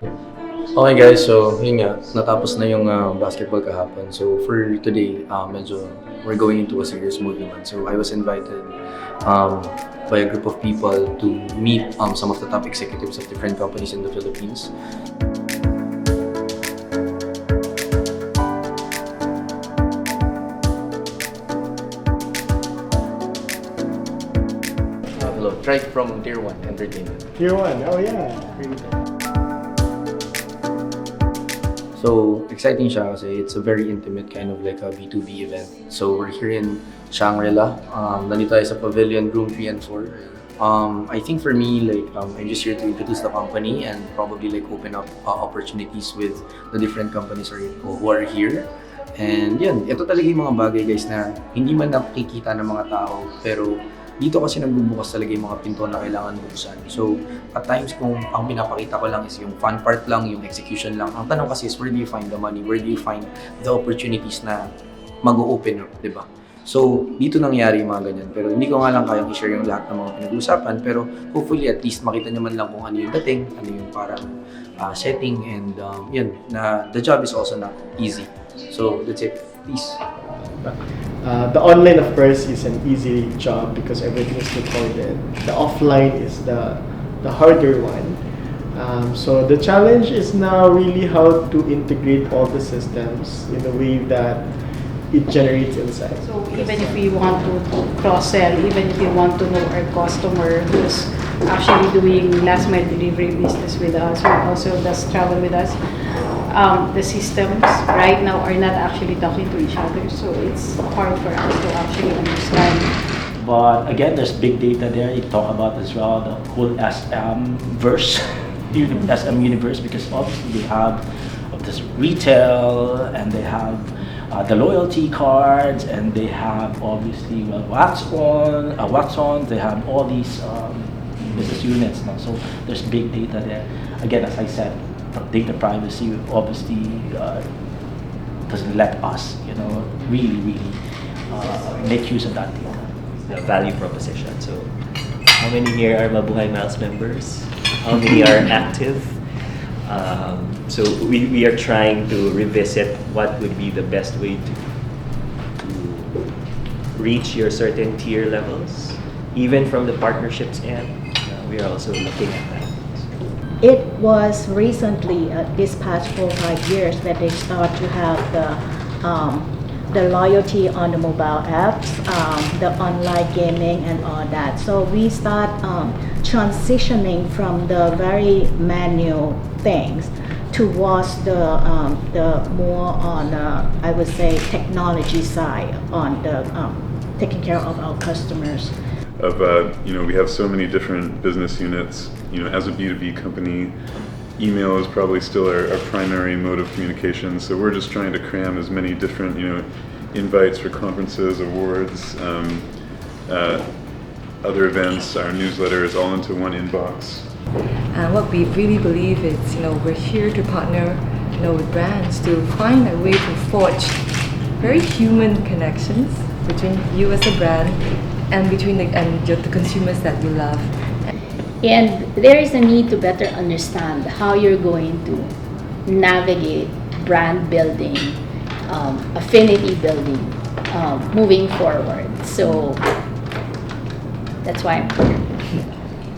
Okay guys, so yun nga, natapos na yung basketball kahapon. So for today, medyo we're going into a serious mood naman. So I was invited um, by a group of people to meet some of the top executives of different companies in the Philippines. Hello, Tryke from Tier 1 Entertainment. Tier 1, oh yeah. Great. So, exciting siya kasi it's a very intimate kind of like a B2B event. So, we're here in Shangri-La. Nandito tayo sa Pavilion, room 3 and 4. I think for me, like, I'm just here to introduce the company and probably like open up opportunities with the different companies who are here. And yun, ito talaga yung mga bagay guys na hindi man nakikita ng mga tao, pero dito kasi nagbubukas talaga yung mga pinto na kailangan buksan. So, at times kung ang pinapakita ko lang is yung fun part lang, yung execution lang. Ang tanong kasi is, where do you find the money? Where do you find the opportunities na mag-open up, di ba? So, dito nangyari yung mga ganyan. Pero hindi ko nga lang kayang i-share yung lahat ng mga pinag-uusapan. Pero hopefully at least makita nyo man lang kung ano yung dating, ano yung parang setting, and yun, na the job is also not easy. So, that's it. Peace. The online, of course, is an easy job because everything is recorded. The offline is the harder one. So the challenge is now really how to integrate all the systems in a way that it generates insight. So even if we want to cross-sell, even if we want to know our customer who's actually doing last mile delivery business with us or also does travel with us, the systems right now are not actually talking to each other, so it's hard for us to actually understand. But again, there's big data there. You talk about as well the whole SM verse, SM universe, because obviously they have of this retail and they have the loyalty cards and they have obviously wax on. They have all these business units now. So there's big data there. Again, as I said, data privacy obviously doesn't let us, really make use of that data. The value proposition. So, how many here are Mabuhay Miles members? How many are active? So we are trying to revisit what would be the best way to reach your certain tier levels, even from the partnerships end. We are also looking at that. It was recently, this past 4-5 years, that they start to have the loyalty on the mobile apps, the online gaming and all that. So we start transitioning from the very manual things towards the more on, I would say, technology side on the taking care of our customers. We have so many different business units. As a B2B company, email is probably still our primary mode of communication. So we're just trying to cram as many different, invites for conferences, awards, other events, our newsletters, all into one inbox. And what we really believe is, we're here to partner, with brands to find a way to forge very human connections between you as a brand and between the consumers that you love. And there is a need to better understand how you're going to navigate brand building, affinity building, moving forward. So that's why I'm here.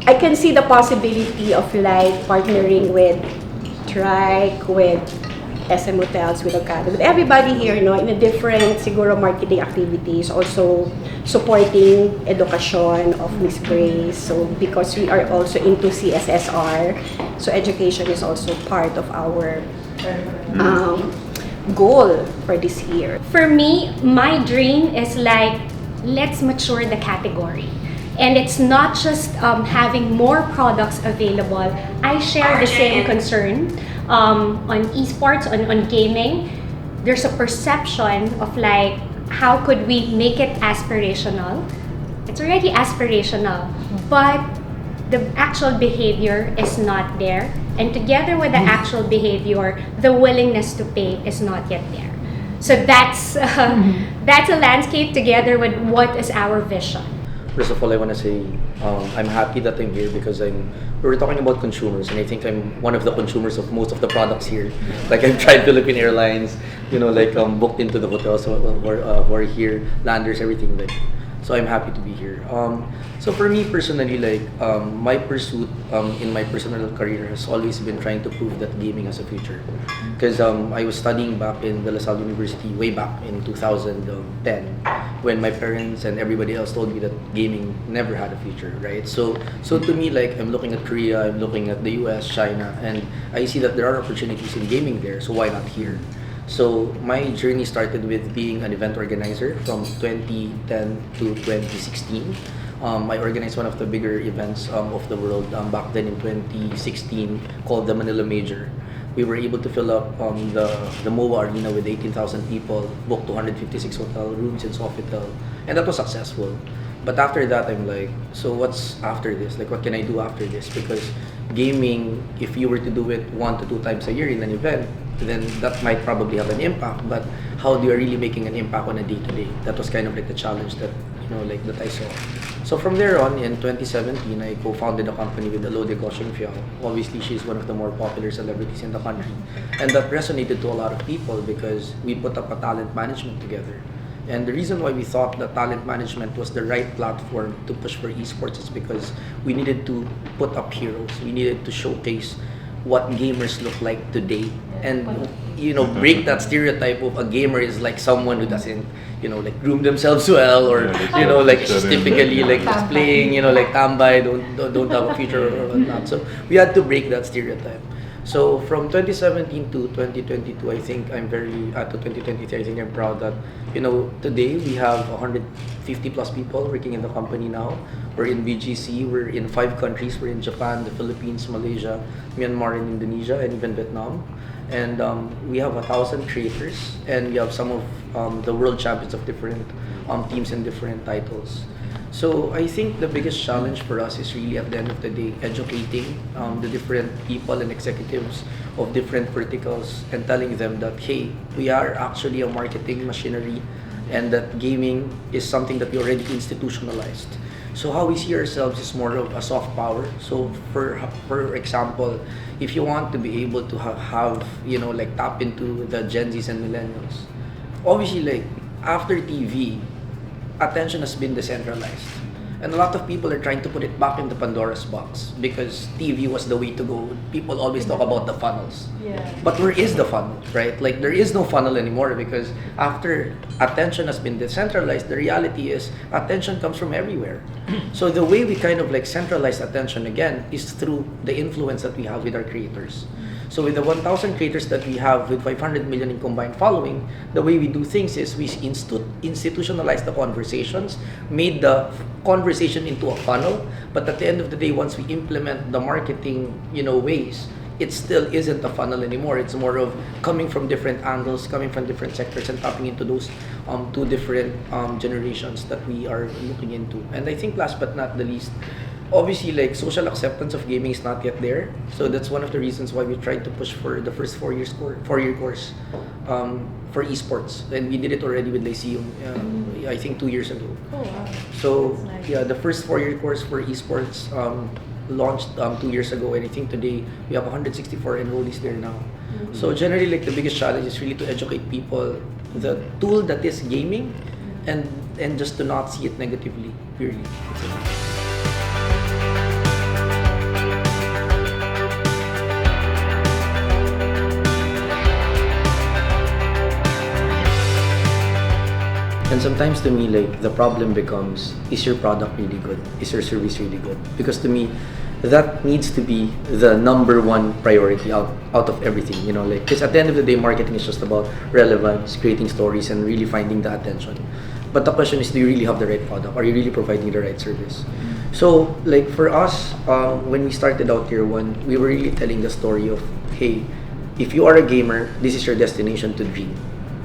I can see the possibility of like partnering with Tryke, with SM Hotels, with Ocado, with everybody here, in a different siguro marketing activities, also supporting education of Miss Grace. So because we are also into CSSR, so education is also part of our goal for this year. For me, my dream is like, let's mature the category. And it's not just having more products available. I share the same concern on esports, on gaming. There's a perception of like, how could we make it aspirational? It's already aspirational, but the actual behavior is not there. And together with the actual behavior, the willingness to pay is not yet there. So that's a landscape together with what is our vision. First of all, I want to say I'm happy that I'm here because we were talking about consumers, and I think I'm one of the consumers of most of the products here. Like I've tried Philippine Airlines, like booked into the hotels who are here, landers, everything like. So I'm happy to be here. So for me personally, my pursuit in my personal career has always been trying to prove that gaming has a future. Because I was studying back in the La Salle University way back in 2010 when my parents and everybody else told me that gaming never had a future, right? So to me, I'm looking at Korea, I'm looking at the US, China, and I see that there are opportunities in gaming there, so why not here? So my journey started with being an event organizer from 2010 to 2016. I organized one of the bigger events of the world back then in 2016 called the Manila Major. We were able to fill up the MOA Arena with 18,000 people, booked 256 hotel rooms in Sofitel, and that was successful. But after that, I'm like, so what's after this? Like, what can I do after this? Because gaming, if you were to do it 1 to 2 times a year in an event, then that might probably have an impact. But how do you really making an impact on a day-to-day? That was kind of like the challenge that that I saw. So from there on, in 2017, I co-founded a company with Elodie Gosheng-Fiao. Obviously, she's one of the more popular celebrities in the country, and that resonated to a lot of people because we put up a talent management together. And the reason why we thought that talent management was the right platform to push for esports is because we needed to put up heroes. We needed to showcase what gamers look like today, and break that stereotype of a gamer is like someone who doesn't groom themselves well, or just typically just playing like tambay, don't have a future or whatnot. So we had to break that stereotype. So from 2017 to 2022, I think I'm to 2023, I think I'm proud that, today we have 150 plus people working in the company now. We're in BGC, we're in 5 countries, we're in Japan, the Philippines, Malaysia, Myanmar, and Indonesia, and even Vietnam. And we have 1,000 creators, and we have some of the world champions of different teams and different titles. So I think the biggest challenge for us is really at the end of the day educating the different people and executives of different verticals and telling them that, hey, we are actually a marketing machinery and that gaming is something that we already institutionalized. So how we see ourselves is more of a soft power. So for example, if you want to be able to have tap into the Gen Zs and millennials, obviously after TV, attention has been decentralized. And a lot of people are trying to put it back in the Pandora's box because TV was the way to go. People always talk about the funnels. Yeah. But where is the funnel, right? There is no funnel anymore because after attention has been decentralized, the reality is attention comes from everywhere. So the way we kind of centralize attention again is through the influence that we have with our creators. So with the 1,000 creators that we have with 500 million in combined following, the way we do things is we institutionalize the conversations, made the conversation into a funnel, but at the end of the day, once we implement the marketing, ways, it still isn't a funnel anymore. It's more of coming from different angles, coming from different sectors, and tapping into those 2 different generations that we are looking into. And I think last but not the least, obviously social acceptance of gaming is not yet there, so that's one of the reasons why we tried to push for the first 4-year course for esports, and we did it already with Lyceum I think 2 years ago. Oh, wow. So That's nice. yeah, the first 4-year course for esports launched 2 years ago, and I think today we have 164 enrollees there now. So generally the biggest challenge is really to educate people the tool that is gaming, and just to not see it negatively purely. And sometimes to me, the problem becomes, is your product really good? Is your service really good? Because to me, that needs to be the number 1 priority out of everything, because at the end of the day, marketing is just about relevance, creating stories, and really finding the attention. But the question is, do you really have the right product? Are you really providing the right service? So, for us, when we started out year 1, we were really telling the story of, hey, if you are a gamer, this is your destination to dream.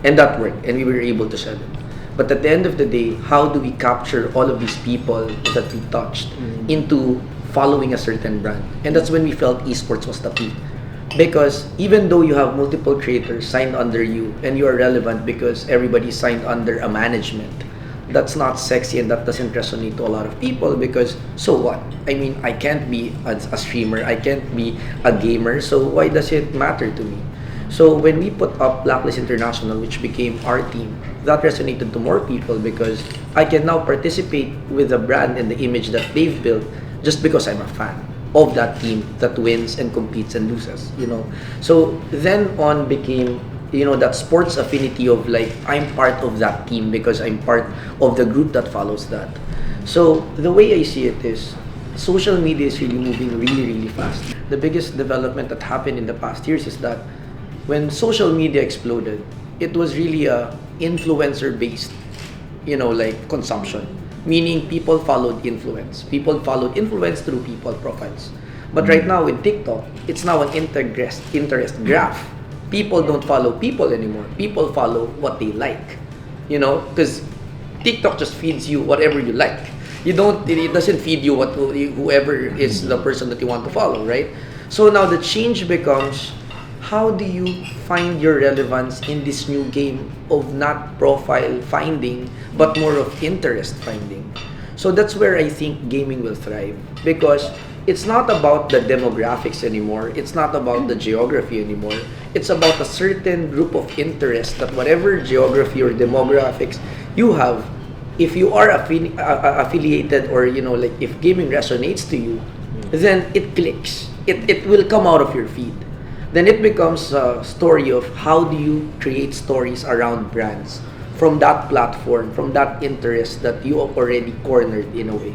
And that worked, and we were able to sell it. But at the end of the day, how do we capture all of these people that we touched into following a certain brand? And that's when we felt esports was the key. Because even though you have multiple creators signed under you and you are relevant because everybody signed under a management, that's not sexy and that doesn't resonate to a lot of people because so what? I mean, I can't be a streamer, I can't be a gamer, so why does it matter to me? So when we put up Blacklist International, which became our team, that resonated to more people because I can now participate with the brand and the image that they've built just because I'm a fan of that team that wins and competes and loses, you know. So then on became, you know, that sports affinity of like, I'm part of that team because I'm part of the group that follows that. So the way I see it is, social media is really moving really fast. The biggest development that happened in the past years is that when social media exploded, it was really a influencer-based, you know, like consumption. Meaning people followed influence. People followed influence through people profiles. But right now with TikTok, it's now an interest graph. People don't follow people anymore. People follow what they like, you know, because TikTok just feeds you whatever you like. It doesn't feed you whoever is the person that you want to follow, right? So now the change becomes, how do you find your relevance in this new game of not profile finding, but more of interest finding? So that's where I think gaming will thrive, because it's not about the demographics anymore. It's not about the geography anymore. It's about a certain group of interest that whatever geography or demographics you have, if you are affiliated, or, you know, like if gaming resonates to you, then it clicks. It will come out of your feed. Then it becomes a story of how do you create stories around brands from that platform, from that interest that you have already cornered in a way.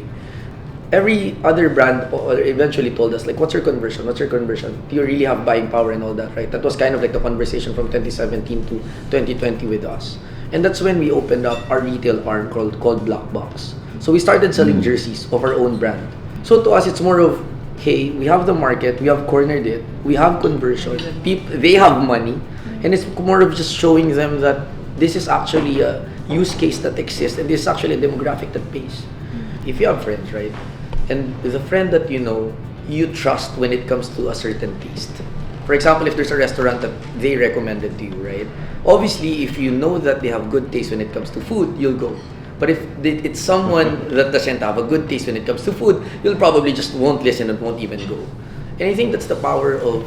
Every other brand eventually told us, like, what's your conversion? What's your conversion? Do you really have buying power and all that, right? That was kind of like the conversation from 2017 to 2020 with us. And that's when we opened up our retail arm called Black Box. So we started selling jerseys of our own brand. So to us, it's more of, hey, we have the market, we have cornered it, we have conversion, they have money, and it's more of just showing them that this is actually a use case that exists, and this is actually a demographic that pays. If you have friends, right, and the friend that you know, you trust when it comes to a certain taste. For example, if there's a restaurant that they recommended to you, right, obviously if you know that they have good taste when it comes to food, you'll go. But if it's someone that doesn't have a good taste when it comes to food, you'll probably just won't listen and won't even go. And I think that's the power of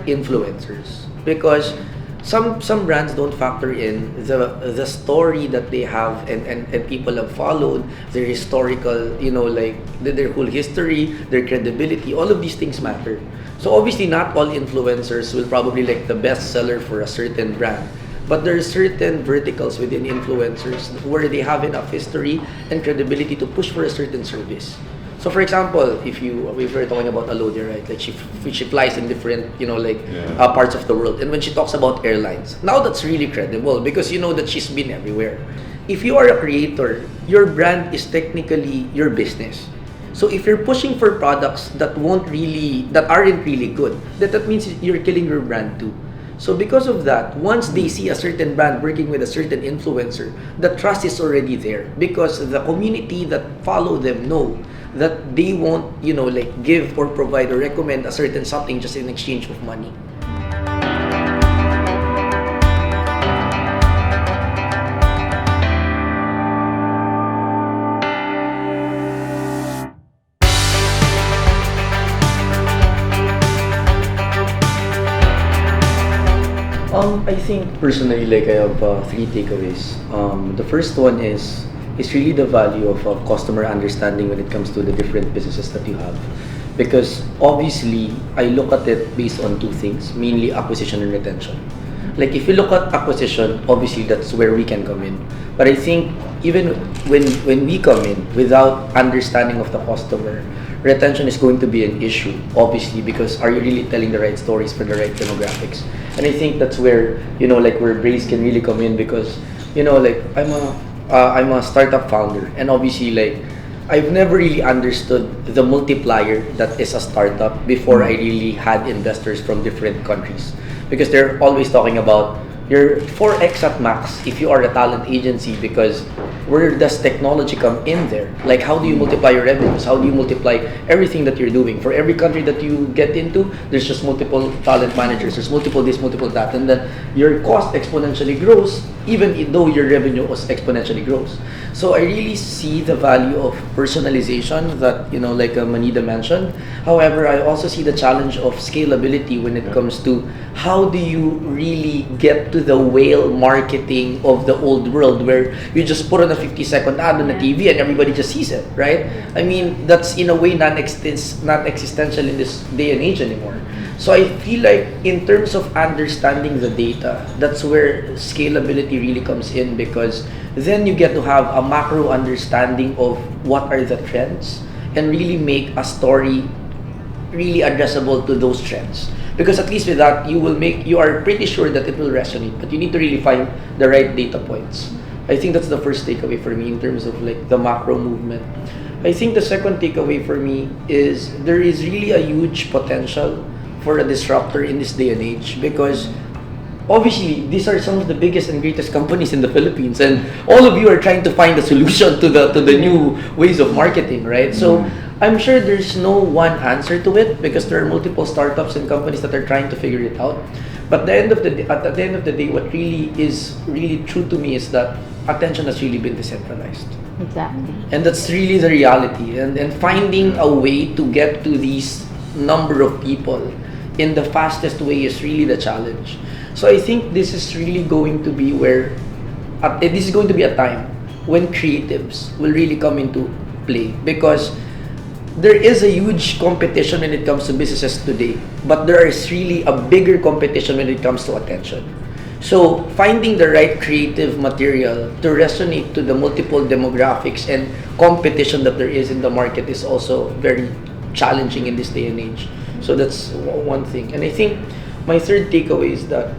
influencers, because some brands don't factor in the story that they have and people have followed, their historical, you know, like their whole history, their credibility. All of these things matter. So obviously not all influencers will probably like the best seller for a certain brand. But there are certain verticals within influencers where they have enough history and credibility to push for a certain service. So for example, if we're talking about Alodia, right? Like she flies in different, you know, like parts of the world. And when she talks about airlines, now that's really credible because you know that she's been everywhere. If you are a creator, your brand is technically your business. So if you're pushing for products that aren't really good, that means you're killing your brand too. So because of that, once they see a certain brand working with a certain influencer, the trust is already there because the community that follow them know that they won't, you know, like give or provide or recommend a certain something just in exchange of money. I think personally, like I have 3 takeaways. The first one is really the value of customer understanding when it comes to the different businesses that you have. Because obviously, I look at it based on 2 things, mainly acquisition and retention. Like if you look at acquisition, obviously that's where we can come in. But I think even when we come in without understanding of the customer, retention is going to be an issue, obviously, because are you really telling the right stories for the right demographics? And I think that's where, you know, like where Brace can really come in because, you know, like I'm a startup founder, and obviously like I've never really understood the multiplier that is a startup before I really had investors from different countries, because they're always talking about you're 4x at max if you are a talent agency, because where does technology come in there? Like how do you multiply your revenues? How do you multiply everything that you're doing? For every country that you get into, there's just multiple talent managers, there's multiple this, multiple that, and then your cost exponentially grows even though your revenue exponentially grows. So I really see the value of personalization that, like Manida mentioned. However, I also see the challenge of scalability when it comes to how do you really get to the whale marketing of the old world where you just put on a 50-second ad on the TV and everybody just sees it, right? I mean, that's in a way non-existential in this day and age anymore. So I feel like in terms of understanding the data, that's where scalability really comes in, because then you get to have a macro understanding of what are the trends and really make a story really addressable to those trends. Because at least with that, you are pretty sure that it will resonate, but you need to really find the right data points. I think that's the first takeaway for me in terms of like the macro movement. I think the second takeaway for me is there is really a huge potential for a disruptor in this day and age, because obviously these are some of the biggest and greatest companies in the Philippines, and all of you are trying to find a solution to the new ways of marketing, right? So I'm sure there's no one answer to it, because there are multiple startups and companies that are trying to figure it out. But at the end of the day, what really is really true to me is that attention has really been decentralized. Exactly. And that's really the reality. And finding a way to get to these number of people in the fastest way is really the challenge. So I think this is really going to be this is going to be a time when creatives will really come into play, because there is a huge competition when it comes to businesses today, but there is really a bigger competition when it comes to attention. So finding the right creative material to resonate to the multiple demographics and competition that there is in the market is also very challenging in this day and age. So that's one thing. And I think my third takeaway is that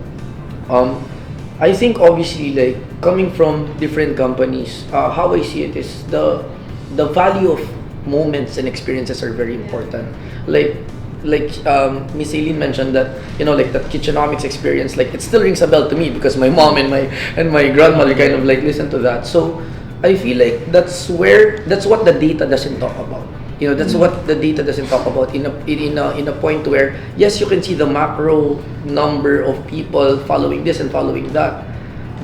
I think obviously, like, coming from different companies, how I see it is the value of moments and experiences are very important. Like Miss Aileen mentioned that, like that Kitchenomics experience, like it still rings a bell to me because my mom and my grandmother kind of like listen to that. So I feel like that's what the data doesn't talk about. That's what the data doesn't talk about in a point where, yes, you can see the macro number of people following this and following that,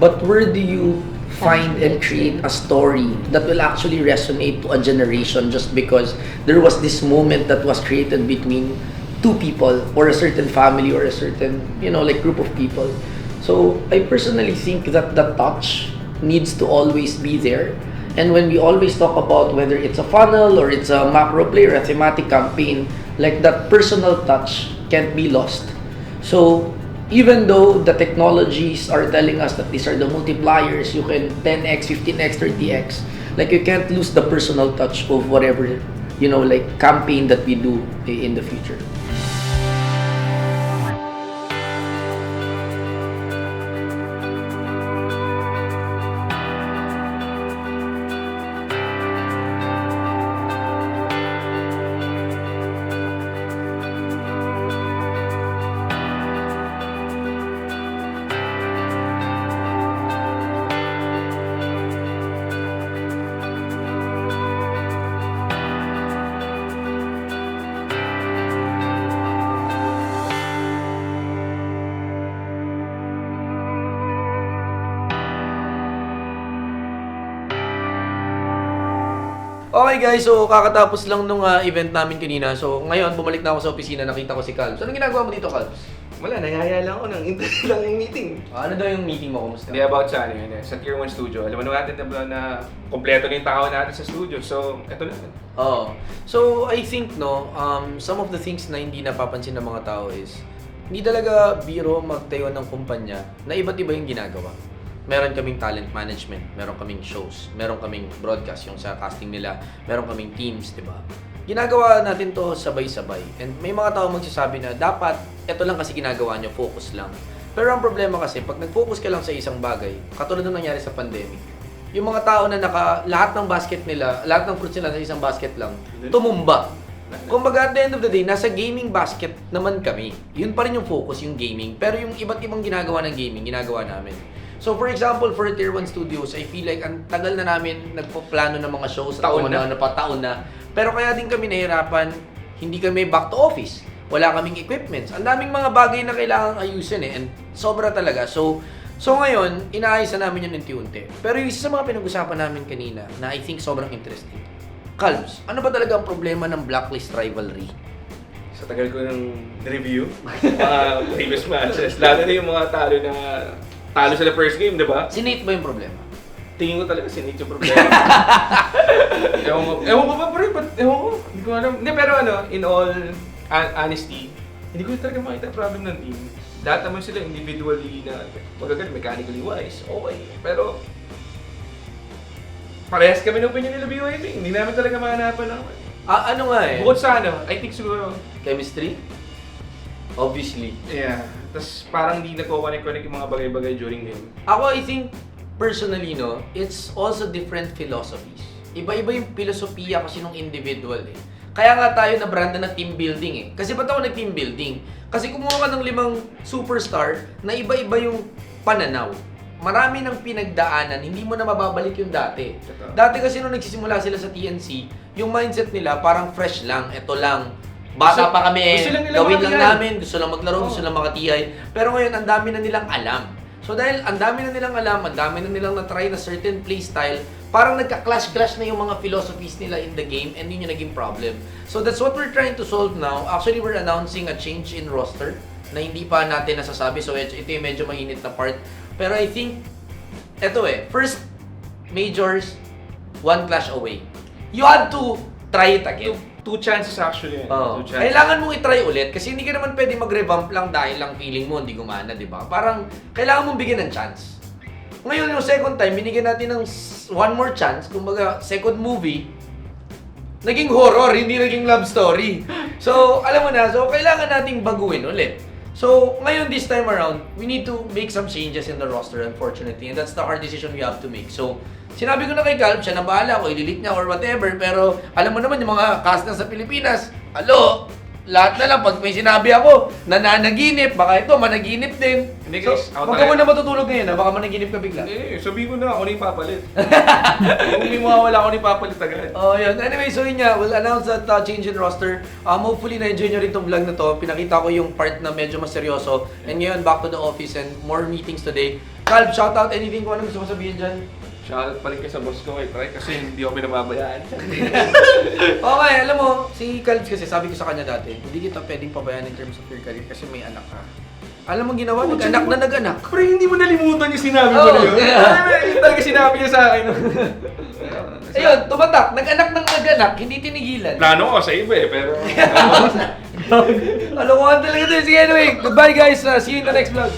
but where do you find and create a story that will actually resonate to a generation just because there was this moment that was created between two people or a certain family or a certain like group of people. So I personally think that the touch needs to always be there. And when we always talk about whether it's a funnel or it's a macro play or a thematic campaign, like that personal touch can't be lost. So even though the technologies are telling us that these are the multipliers, you can 10x, 15x, 30x, like you can't lose the personal touch of whatever, like campaign that we do in the future. Okay guys, so kakatapos lang nung event namin kanina. So ngayon, bumalik na ako sa opisina, nakita ko si Calbs. Anong ginagawa mo dito, Calbs? Wala, nayaya lang ako ng interview lang yung meeting. Ano daw yung meeting mo? Kumusta? Hindi about sa sa Tier 1 studio. Alam mo natin na kompleto na yung tao natin sa studio. So, eto na. Oh. So I think some of the things na hindi napapansin ng mga tao is hindi talaga biro magtayo ng kumpanya na iba't iba yung ginagawa. Meron kaming talent management, meron kaming shows, meron kaming broadcast, yung sa casting nila, meron kaming teams, di ba? Ginagawa natin to sabay-sabay. And may mga tao magsasabi na dapat, ito lang kasi ginagawa nyo, focus lang. Pero ang problema kasi, pag nag-focus ka lang sa isang bagay, katulad ng nangyari sa pandemic, yung mga tao na lahat ng basket nila, lahat ng fruits nila sa isang basket lang, tumumba. Kumbaga, at the end of the day, nasa gaming basket naman kami. Yun pa rin yung focus, yung gaming. Pero yung iba't ibang ginagawa ng gaming, ginagawa namin. So for example, for Tier 1 Studios, I feel like ang tagal na namin nagpo-plano ng mga shows, taon na. Pero kaya din kami nahirapan, hindi kami back to office. Wala kaming equipments. Ang daming mga bagay na kailangang ayusin and sobra talaga. So So ngayon, inaayos na namin yun unti-unti. Pero yung isa sa mga pinag-usapan namin kanina na I think sobrang interesting. Calbs, ano ba talaga ang problema ng blacklist rivalry? Sa tagal ko ng review, mga previous matches, lalo na yung mga talo sa first game, di ba? Si Nate ba yung problema? Tingin ko talaga si Nate yung problema. Ewan ko ba, pre? Ewan ko. Hindi ko alam. Hindi, pero in all honesty, hindi ko talaga makita problem ng team. Lahat naman sila individually na magagad, mechanically wise, okay. Pero, parehas kami ng opinion nila BYP. Hindi namin talaga mahanapan ng... Ano nga eh? Bukod sa I think siguro... Chemistry? Obviously. Yeah. Tapos parang hindi nagko-connect yung mga bagay-bagay during game. Ako, I think, personally, no, it's also different philosophies. Iba-iba yung filosofiya kasi ng individual eh. Kaya nga tayo na-branda na team building eh. Kasi ba't ako nag-team building? Kasi kumuha ka ng 5 superstar na iba-iba yung pananaw. Marami ng pinagdaanan, hindi mo na mababalik yung dati. Dati kasi nung nagsisimula sila sa TNC, yung mindset nila parang fresh lang, eto lang. Bata pa kami, gawin lang namin, gusto lang maglaro, gusto lang makatiyay. Pero ngayon, ang dami na nilang alam. So dahil ang dami na nilang alam, ang dami na nilang na-try na certain playstyle, parang nagka-clash-clash na yung mga philosophies nila in the game and yun yung naging problem. So that's what we're trying to solve now. Actually, we're announcing a change in roster na hindi pa natin nasasabi. So ito yung medyo mainit na part. Pero I think, eto first majors, 1 clash away. You had to try it again. Two chances actually. Oh. Two chances. Kailangan mong i-try ulit kasi hindi ka naman pwede mag-revamp lang dahil lang feeling mo hindi gumana, di ba? Parang kailangan mong bigyan ng chance. Ngayon yung second time, binigyan natin ng one more chance, kumbaga second movie, naging horror, hindi naging love story. So, alam mo na, so kailangan nating baguhin ulit. So, ngayon this time around, we need to make some changes in the roster, unfortunately. And that's the hard decision we have to make. So, sinabi ko na kay Calb, siya na bahala, o ililit niya or whatever. Pero, alam mo naman yung mga cast na sa Pilipinas, lahat na lang, pag may sinabi ako, nananaginip, baka ito, managinip din. Hindi So, guys, huwag ka muna matutulog ngayon, baka managinip ka bigla. Hindi, sabihin ko na ako na yung papalit. Kung may mawawala ako na yung papalit agad. Oh, yun. Anyway, so yun nga, we'll announce that change in roster. Hopefully, na-enjoy nyo rin itong vlog na to. Pinakita ko yung part na medyo mas seryoso. And ngayon, back to the office and more meetings today. Calb, shout out anything kung ano gusto mo sabihin dyan. Shoutout pa rin kayo sa boss ko kay Tryke kasi hindi ako pinababayaan. Okay, alam mo, si Calbs kasi sabi ko sa kanya dati, hindi kita pwedeng pabayaan in terms of your career kasi may anak ka. Alam mo ginawa, nag-anak na nag-anak. Pero hindi mo nalimutan yung sinabi mo na yun. Yung talaga sinabi niya sa akin. Ayun, tumatak, nag-anak ng nag-anak, hindi tinigilan. Plano ko sa iba pero... Alam ko talaga ito. Sige, anyway, goodbye guys. See you in the next vlog.